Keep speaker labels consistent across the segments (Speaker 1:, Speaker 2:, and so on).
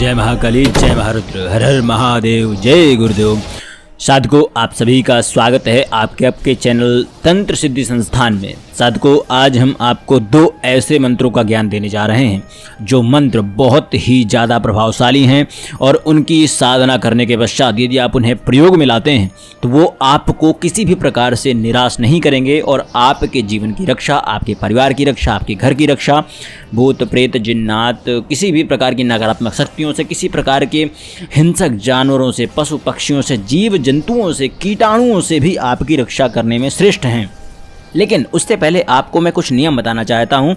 Speaker 1: जय महाकाली, जय महारुद्र, हर हर महादेव, जय गुरुदेव। साधकों, आप सभी का स्वागत है आपके चैनल तंत्र सिद्धि संस्थान में। साधकों, आज हम आपको 2 ऐसे मंत्रों का ज्ञान देने जा रहे हैं जो मंत्र बहुत ही ज़्यादा प्रभावशाली हैं और उनकी साधना करने के पश्चात यदि आप उन्हें प्रयोग में लाते हैं तो वो आपको किसी भी प्रकार से निराश नहीं करेंगे और आपके जीवन की रक्षा, आपके परिवार की रक्षा, आपके घर की रक्षा, भूत प्रेत जिन्नात, किसी भी प्रकार की नकारात्मक शक्तियों से, किसी प्रकार के हिंसक जानवरों से, पशु पक्षियों से, जीव जंतुओं से, कीटाणुओं से भी आपकी रक्षा करने में श्रेष्ठ हैं। लेकिन उससे पहले आपको मैं कुछ नियम बताना चाहता हूं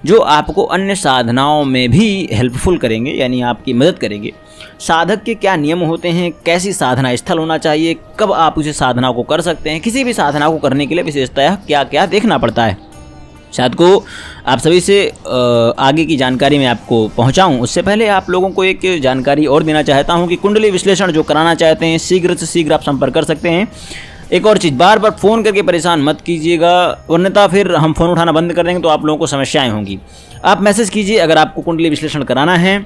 Speaker 1: जो आपको अन्य साधनाओं में भी हेल्पफुल करेंगे, यानी आपकी मदद करेंगे। साधक के क्या नियम होते हैं, कैसी साधना स्थल होना चाहिए, कब आप उसे साधना को कर सकते हैं, किसी भी साधना को करने के लिए विशेषतः क्या क्या देखना पड़ता है। साधकों, आप सभी से आगे की जानकारी मैं आपको पहुंचाऊं उससे पहले आप लोगों को एक जानकारी और देना चाहता हूं कि कुंडली विश्लेषण जो कराना चाहते हैं शीघ्र से शीघ्र आप संपर्क कर सकते हैं। एक और चीज़, बार बार फ़ोन करके परेशान मत कीजिएगा, वरना फिर हम फ़ोन उठाना बंद कर देंगे तो आप लोगों को समस्याएं होंगी। आप मैसेज कीजिए अगर आपको कुंडली विश्लेषण कराना है,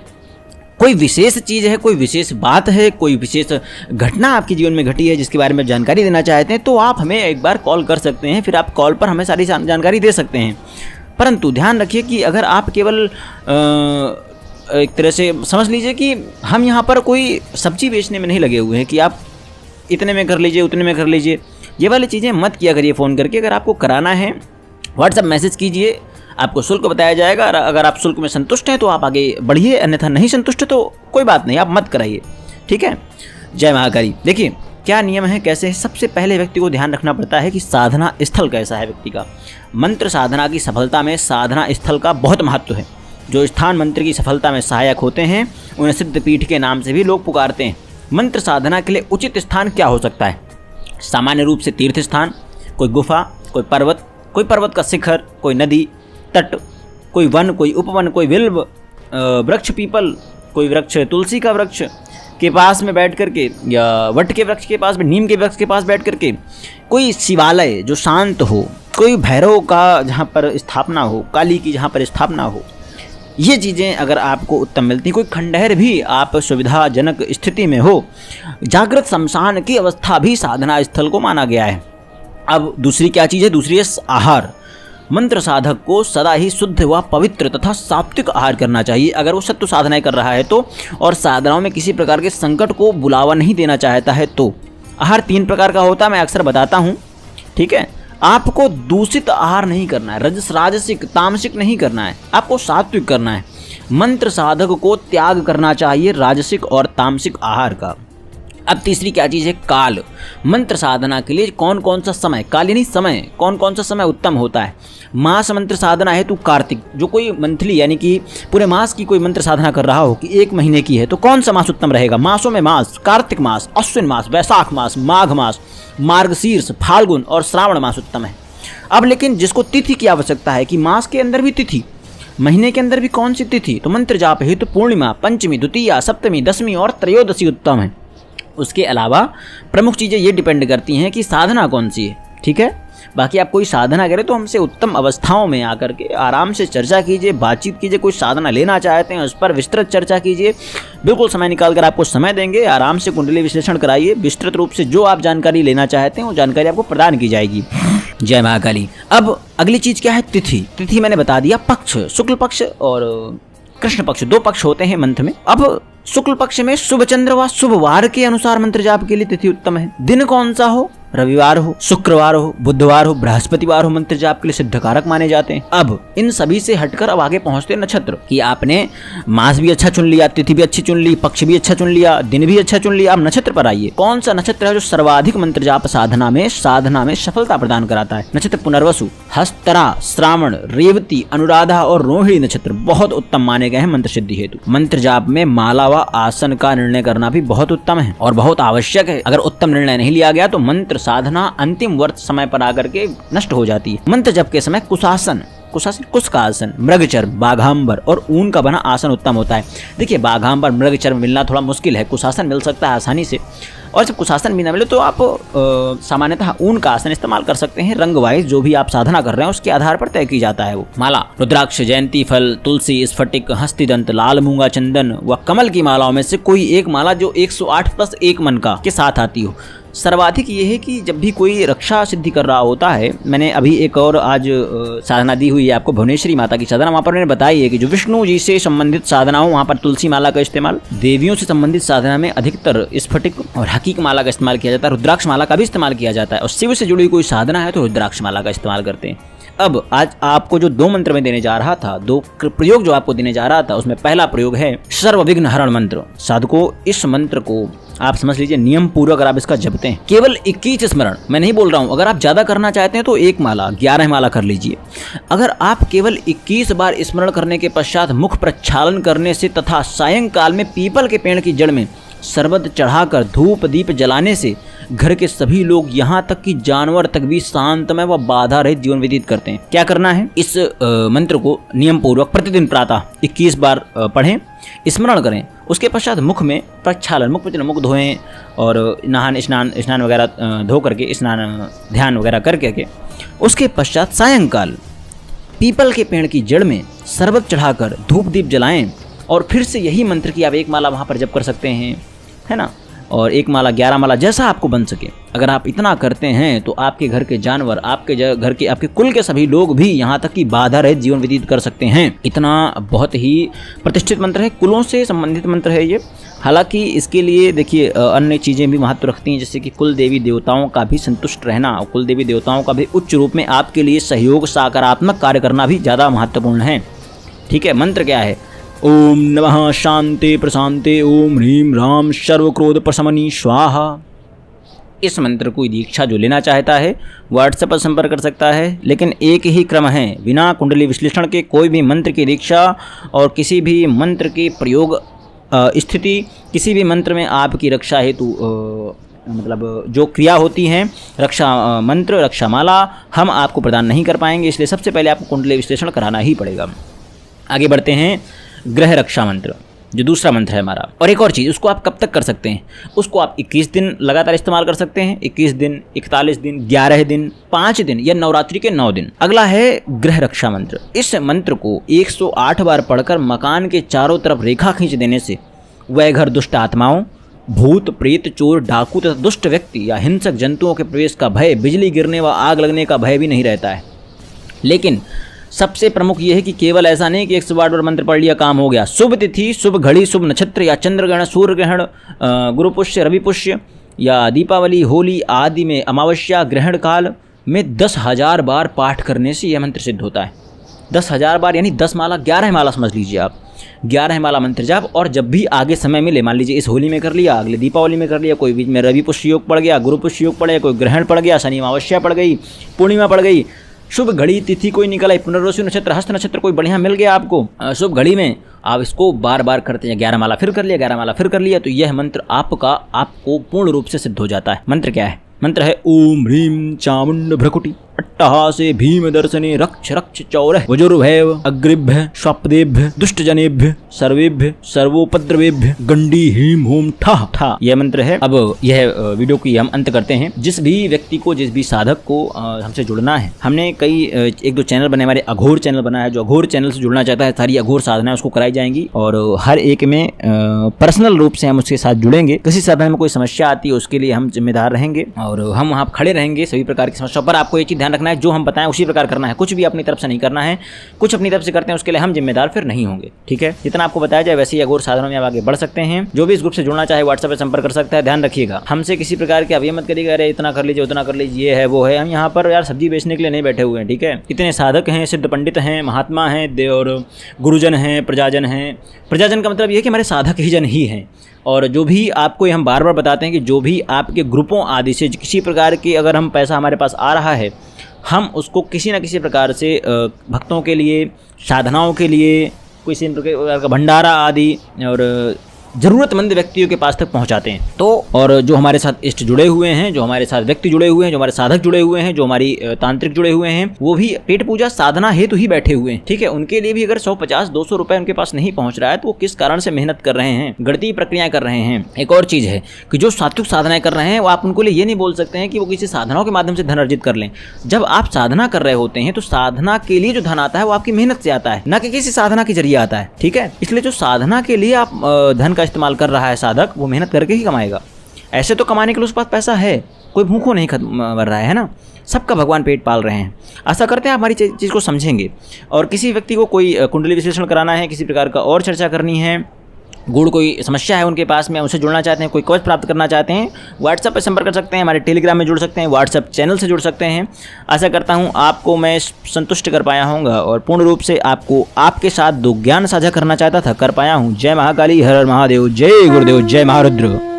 Speaker 1: कोई विशेष चीज़ है, कोई विशेष बात है, कोई विशेष घटना आपके जीवन में घटी है जिसके बारे में जानकारी देना चाहते हैं तो आप हमें एक बार कॉल कर सकते हैं। फिर आप कॉल पर हमें सारी जानकारी दे सकते हैं। परंतु ध्यान रखिए कि अगर आप केवल एक तरह से समझ लीजिए कि हम यहाँ पर कोई सब्जी बेचने में नहीं लगे हुए हैं कि आप इतने में कर लीजिए, उतने में कर लीजिए, ये वाली चीज़ें मत किया करिए फ़ोन करके। अगर आपको कराना है व्हाट्सएप मैसेज कीजिए, आपको शुल्क बताया जाएगा। अगर आप शुल्क में संतुष्ट हैं तो आप आगे बढ़िए, अन्यथा नहीं संतुष्ट तो कोई बात नहीं, आप मत कराइए, ठीक है। जय महाकाली। देखिए क्या नियम है, कैसे है। सबसे पहले व्यक्ति को ध्यान रखना पड़ता है कि साधना स्थल कैसा है व्यक्ति का। मंत्र साधना की सफलता में साधना स्थल का बहुत महत्व है। जो स्थान मंत्र की सफलता में सहायक होते हैं उन्हें सिद्धपीठ के नाम से भी लोग पुकारते हैं। मंत्र साधना के लिए उचित स्थान क्या हो सकता है? सामान्य रूप से तीर्थ स्थान, कोई गुफा, कोई पर्वत का शिखर, कोई नदी तट, कोई वन, कोई उपवन, कोई बिल्व वृक्ष पीपल, कोई वृक्ष तुलसी का वृक्ष के पास में बैठ करके, या वट के वृक्ष के पास में, नीम के वृक्ष के पास बैठ करके, कोई शिवालय जो शांत हो, कोई भैरव का जहाँ पर स्थापना हो, काली की जहाँ पर स्थापना हो, ये चीज़ें अगर आपको उत्तम मिलती, कोई खंडहर भी आप सुविधाजनक स्थिति में हो, जागृत शमशान की अवस्था भी साधना स्थल को माना गया है। अब दूसरी क्या चीज़ है? दूसरी है आहार। मंत्र साधक को सदा ही शुद्ध व पवित्र तथा सात्विक आहार करना चाहिए अगर वो सत्व साधनाएं कर रहा है तो, और साधनाओं में किसी प्रकार के संकट को बुलावा नहीं देना चाहता है तो। आहार 3 प्रकार का होता है, मैं अक्सर बताता हूँ, ठीक है। आपको दूषित आहार नहीं करना है, राजसिक तामसिक नहीं करना है, आपको सात्विक करना है। मंत्र साधक को त्याग करना चाहिए राजसिक और तामसिक आहार का। अब तीसरी क्या चीज़ है? काल। मंत्र साधना के लिए कौन कौन सा समय, काल यानी समय, कौन कौन सा समय उत्तम होता है? मास मंत्र साधना है तो कार्तिक, जो कोई मंथली यानी कि पूरे मास की कोई मंत्र साधना कर रहा हो कि 1 महीने की है तो कौन सा मास उत्तम रहेगा? मासों में मास, कार्तिक मास, अश्विन मास, वैशाख मास, माघ मास, मार्गशीर्ष, फाल्गुन और श्रावण मास उत्तम है। अब लेकिन जिसको तिथि की आवश्यकता है कि मास के अंदर भी तिथि, महीने के अंदर भी कौन सी तिथि, तो मंत्र जाप हेतु पूर्णिमा, पंचमी, द्वितीया, सप्तमी, दशमी और त्रयोदशी उत्तम है। उसके अलावा प्रमुख चीज़ें ये डिपेंड करती हैं कि साधना कौन सी है, ठीक है। बाकी आप कोई साधना करें तो हमसे उत्तम अवस्थाओं में आकर के आराम से चर्चा कीजिए, बातचीत कीजिए। कोई साधना लेना चाहते हैं उस पर विस्तृत चर्चा कीजिए, बिल्कुल समय निकाल कर आपको समय देंगे। आराम से कुंडली विश्लेषण कराइए, विस्तृत रूप से जो आप जानकारी लेना चाहते हैं वो जानकारी आपको प्रदान की जाएगी। जय महाकाली। अब अगली चीज़ क्या है? तिथि। तिथि मैंने बता दिया, पक्ष, शुक्ल पक्ष और कृष्ण पक्ष, 2 पक्ष होते हैं मंत्र में। अब शुक्ल पक्ष में शुभ चंद्र व शुभ वार के अनुसार मंत्र जाप के लिए तिथि उत्तम है। दिन कौन सा हो? रविवार हो, शुक्रवार हो, बुधवार हो, बृहस्पतिवार हो, मंत्र जाप के लिए सिद्धकारक माने जाते हैं। अब इन सभी से हटकर अब आगे पहुंचते हैं नक्षत्र कि आपने मास भी अच्छा चुन लिया, तिथि भी अच्छी चुन ली, पक्ष भी अच्छा चुन लिया, दिन भी अच्छा चुन लिया। अब नक्षत्र पर आइए, कौन सा नक्षत्र है जो सर्वाधिक मंत्र जाप साधना में सफलता प्रदान कराता है? नक्षत्र पुनर्वसु, हस्तरा, श्रावण, रेवती, अनुराधा और रोहिणी नक्षत्र बहुत उत्तम माने गए हैं मंत्र सिद्धि हेतु। मंत्र जाप में माला व आसन का निर्णय करना भी बहुत उत्तम है और बहुत आवश्यक है। अगर उत्तम निर्णय नहीं लिया गया तो मंत्र साधना अंतिम वर्ष समय पर आकर के नष्ट हो जाती है। मंत्र जप के समय कुशासन, कुशासन, कुश का आसन, मृगचर्म, बाघांबर और ऊन का बना आसन उत्तम होता है। देखिए बाघांबर, मृगचर्म मिलना थोड़ा मुश्किल है, कुशासन मिल सकता है आसानी से, और जब कुशासन भी ना मिले तो आप सामान्यतः ऊन का आसन इस्तेमाल कर सकते हैं। रंग वाइज जो भी आप साधना कर रहे हैं उसके आधार पर तय की जाता है वो माला। रुद्राक्ष, जयंती फल, तुलसी, स्फटिक, हस्तिदंत, लाल मूंगा, चंदन व कमल की मालाओं में से कोई एक माला जो 108+1 मन का के साथ आती हो। सर्वाधिक ये है कि जब भी कोई रक्षा सिद्धि कर रहा होता है, मैंने अभी एक और आज साधना दी हुई है आपको, भुवनेश्वरी माता की साधना, वहाँ पर मैंने बताई है कि जो विष्णु जी से संबंधित साधना हो वहाँ पर तुलसी माला का इस्तेमाल, देवियों से संबंधित साधना में अधिकतर स्फटिक और हकीक माला का इस्तेमाल किया जाता है, रुद्राक्ष माला का भी इस्तेमाल किया जाता है, और शिव से जुड़ी हुई कोई साधना है तो रुद्राक्ष माला का इस्तेमाल करते हैं। अब आज आपको जो 2 मंत्र में देने जा रहा था, 2 प्रयोग जो आपको देने जा रहा था, उसमें पहला प्रयोग है सर्व विघ्न हरण मंत्र। साधकों इस मंत्र को आप समझ लीजिए नियम पूर्वक अगर आप इसका जपते हैं, केवल 21 स्मरण, मैं नहीं बोल रहा हूं, अगर आप ज्यादा करना चाहते हैं तो 1 माला 11 माला कर लीजिए। अगर आप केवल 21 बार स्मरण करने के पश्चात मुख प्रक्षालन करने से तथा सायंकाल में पीपल के पेड़ की जड़ में शरबत चढ़ाकर धूप दीप जलाने से घर के सभी लोग यहाँ तक कि जानवर तक भी शांतमय व बाधा रहित जीवन व्यतीत करते हैं। क्या करना है, इस मंत्र को नियम पूर्वक प्रतिदिन प्रातः 21 बार पढ़ें, स्मरण करें, उसके पश्चात मुख में प्रक्षालन, मुख धोएं और स्नान वगैरह धो करके स्नान ध्यान वगैरह करके उसके पश्चात सायंकाल पीपल के पेड़ की जड़ में शरबत चढ़ाकर धूप दीप जलाएं और फिर से यही मंत्र की आप 1 माला वहाँ पर जप कर सकते हैं, है ना, और 1 माला 11 माला जैसा आपको बन सके। अगर आप इतना करते हैं तो आपके घर के जानवर, आपके घर के, आपके कुल के सभी लोग भी यहाँ तक कि बाधा रहित जीवन व्यतीत कर सकते हैं। इतना बहुत ही प्रतिष्ठित मंत्र है, कुलों से संबंधित मंत्र है ये। हालांकि इसके लिए देखिए अन्य चीज़ें भी महत्व रखती हैं, जैसे कि कुल देवी देवताओं का भी संतुष्ट रहना और कुल देवी देवताओं का भी उच्च रूप में आपके लिए सहयोग, सकारात्मक कार्य करना भी ज़्यादा महत्वपूर्ण है। ठीक है, मंत्र क्या है, ओम नमः शांति प्रशांति ओम ह्रीम राम सर्वक्रोध प्रशमनी स्वाहा। इस मंत्र को दीक्षा जो लेना चाहता है व्हाट्सएप पर संपर्क कर सकता है, लेकिन एक ही क्रम है, बिना कुंडली विश्लेषण के कोई भी मंत्र की दीक्षा और किसी भी मंत्र के प्रयोग स्थिति, किसी भी मंत्र में आपकी रक्षा हेतु मतलब जो क्रिया होती हैं, रक्षा मंत्र, रक्षा माला, हम आपको प्रदान नहीं कर पाएंगे। इसलिए सबसे पहले आपको कुंडली विश्लेषण कराना ही पड़ेगा। आगे बढ़ते हैं, ग्रह रक्षा मंत्र जो दूसरा मंत्र है हमारा। और एक और चीज़, उसको आप कब तक कर सकते हैं, उसको आप 21 दिन लगातार इस्तेमाल कर सकते हैं, 21 दिन, 41 दिन, 11 दिन, 5 दिन या नवरात्रि के 9 दिन। अगला है गृह रक्षा मंत्र। इस मंत्र को 108 बार पढ़कर मकान के चारों तरफ रेखा खींच देने से वह घर दुष्ट आत्माओं, भूत प्रेत, चोर, डाकू तथा दुष्ट व्यक्ति या हिंसक जंतुओं के प्रवेश का भय, बिजली गिरने व आग लगने का भय भी नहीं रहता है। लेकिन सबसे प्रमुख ये है कि केवल ऐसा नहीं कि 108 बार मंत्र पढ़ लिया काम हो गया। शुभ तिथि, शुभ घड़ी, शुभ नक्षत्र या चंद्र ग्रहण, सूर्य ग्रहण, गुरु पुष्य, रवि पुष्य या दीपावली, होली आदि में अमावस्या ग्रहण काल में 10,000 बार पाठ करने से यह मंत्र सिद्ध होता है। 10,000 बार यानी 10 माला, 11 माला समझ लीजिए आप, 11 माला मंत्र जाप। और जब भी आगे समय मिले, मान लीजिए इस होली में कर लिया, अगले दीपावली में कर लिया, कोई बीच में रवि पुष्य योग पड़ गया, गुरु पुष्य योग पड़ गया, कोई ग्रहण पड़ गया, शनि अमावस्या पड़ गई, पूर्णिमा पड़ गई, शुभ घड़ी तिथि कोई निकल आई, पुनर्वसु नक्षत्र, हस्त नक्षत्र कोई बढ़िया मिल गया आपको शुभ घड़ी में, आप इसको बार बार करते हैं। 11 माला फिर कर लिया, 11 माला फिर कर लिया, तो यह मंत्र आपको पूर्ण रूप से सिद्ध हो जाता है। मंत्र क्या है, मंत्र है ओम ह्रीम चामुंड भ्रकुटी अट्टहासे भीम दर्शने रक्ष रक्ष चौरः वजुर्भैव अग्रिभ्य स्वप्देभ्य दुष्ट जनेभ्य सर्वेभ्य सर्वोपद्रवेभ्य गंडी हीम होम ठा ठा, यह मंत्र है। अब यह वीडियो की हम अंत करते हैं। जिस भी व्यक्ति को, जिस भी साधक को हमसे जुड़ना है, हमने कई 1-2 चैनल बने, हमारे अघोर चैनल बना है, जो अघोर चैनल से जुड़ना चाहता है, सारी अघोर साधना उसको कराई जाएंगी और हर एक में पर्सनल रूप से हम उसके साथ जुड़ेंगे। किसी साधना में कोई समस्या आती है उसके लिए हम जिम्मेदार रहेंगे और हम वहाँ खड़े रहेंगे सभी प्रकार की समस्याओं पर। आपको एक चीज ध्यान रखना है, जो हम बताएं उसी प्रकार करना है, कुछ भी अपनी तरफ से नहीं करना है। कुछ अपनी तरफ से करते हैं उसके लिए हम जिम्मेदार फिर नहीं होंगे, ठीक है। जितना आपको बताया जाए वैसे ही अघोर साधनों में आप आगे बढ़ सकते हैं। जो भी इस ग्रुप से जुड़ना चाहे व्हाट्सएप पर संपर्क कर सकता है। ध्यान रखिएगा, हमसे किसी प्रकार के अब ये मत करिएगा अरे इतना कर लीजिए, उतना कर लीजिए, ये है वो है। हम यहाँ पर यार सब्जी बेचने के लिए नहीं बैठे हुए हैं, ठीक है। इतने साधक हैं, सिद्ध पंडित हैं, महात्मा हैं और गुरुजन हैं, प्रजाजन हैं। प्रजाजन का मतलब ये है कि हमारे साधक ही जन ही हैं। और जो भी आपको हम बार बार बताते हैं कि जो भी आपके ग्रुपों आदि से किसी प्रकार की अगर हम पैसा हमारे पास आ रहा है, हम उसको किसी न किसी प्रकार से भक्तों के लिए, साधनाओं के लिए, किसी प्रकार का भंडारा आदि और जरूरतमंद व्यक्तियों के पास तक पहुंचाते हैं। तो और जो हमारे साथ इष्ट जुड़े हुए हैं, जो हमारे साथ व्यक्ति जुड़े हुए हैं, जो हमारे साधक जुड़े हुए हैं, जो हमारी तांत्रिक जुड़े हुए हैं, वो भी पेट पूजा साधना हेतु ही बैठे हुए हैं। ठीक है, उनके लिए भी अगर 150-200 रुपए उनके पास नहीं पहुंच रहा है तो वो किस कारण से मेहनत कर रहे हैं, गणितीय प्रक्रियाएं कर रहे हैं। एक और चीज है कि जो सात्विक साधनाएं कर रहे हैं वो आप उनको लिए ये नहीं बोल सकते हैं कि वो किसी साधनाओं के माध्यम से धन अर्जित कर लें। जब आप साधना कर रहे होते हैं तो साधना के लिए जो धन आता है वो आपकी मेहनत से आता है, ना कि किसी साधना के जरिए आता है। ठीक है, इसलिए जो साधना के लिए आप धन का इस्तेमाल कर रहा है साधक, वो मेहनत करके ही कमाएगा। ऐसे तो कमाने के लिए उसके पास पैसा है, कोई भूखों नहीं मर रहा है ना, सबका भगवान पेट पाल रहे हैं। आशा करते हैं आप हमारी चीज़ को समझेंगे। और किसी व्यक्ति को कोई कुंडली विश्लेषण कराना है, किसी प्रकार का और चर्चा करनी है, गुड़ कोई समस्या है उनके पास में, उनसे जुड़ना चाहते हैं, कोई कवच प्राप्त करना चाहते हैं, व्हाट्सएप पर संपर्क कर सकते हैं, हमारे टेलीग्राम में जुड़ सकते हैं, व्हाट्सएप चैनल से जुड़ सकते हैं। आशा करता हूं आपको मैं संतुष्ट कर पाया होऊंगा और पूर्ण रूप से आपको आपके साथ दो ज्ञान साझा करना चाहता था, कर पाया हूं। जय महाकाली, हर हर महादेव, जय गुरुदेव, जय महारुद्र।